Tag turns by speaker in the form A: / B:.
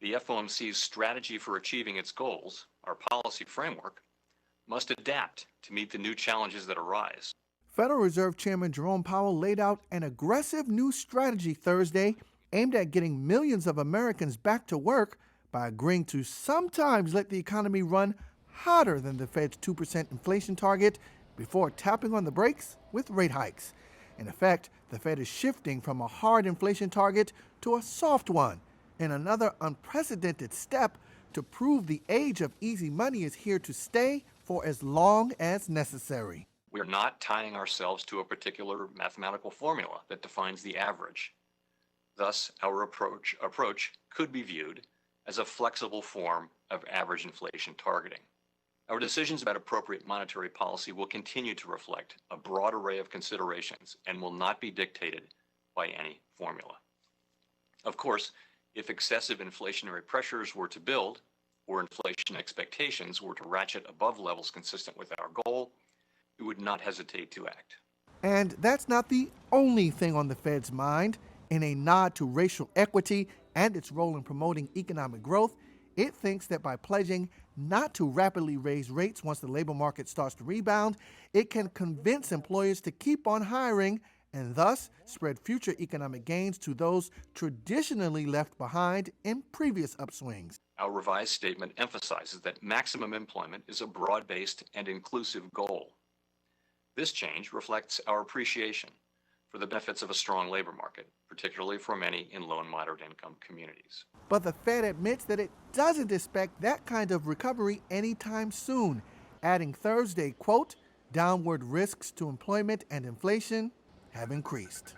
A: The FOMC's strategy for achieving its goals, our policy framework, must adapt to meet the new challenges that arise.
B: Federal Reserve Chairman Jerome Powell laid out an aggressive new strategy Thursday aimed at getting millions of Americans back to work by agreeing to sometimes let the economy run hotter than the Fed's 2% inflation target before tapping on the brakes with rate hikes. In effect, the Fed is shifting from a hard inflation target to a soft one, in another unprecedented step to prove the age of easy money is here to stay for as long as necessary.
A: We are not tying ourselves to a particular mathematical formula that defines the average. Thus, our approach could be viewed as a flexible form of average inflation targeting. Our decisions about appropriate monetary policy will continue to reflect a broad array of considerations and will not be dictated by any formula. Of course, if excessive inflationary pressures were to build, or inflation expectations were to ratchet above levels consistent with our goal, we would not hesitate to act.
B: And that's not the only thing on the Fed's mind. In a nod to racial equity and its role in promoting economic growth, it thinks that by pledging not to rapidly raise rates once the labor market starts to rebound, it can convince employers to keep on hiring and thus spread future economic gains to those traditionally left behind in previous upswings.
A: Our revised statement emphasizes that maximum employment is a broad-based and inclusive goal. This change reflects our appreciation for the benefits of a strong labor market, particularly for many in low and moderate income communities.
B: But the Fed admits that it doesn't expect that kind of recovery anytime soon, adding Thursday, quote, downward risks to employment and inflation have increased.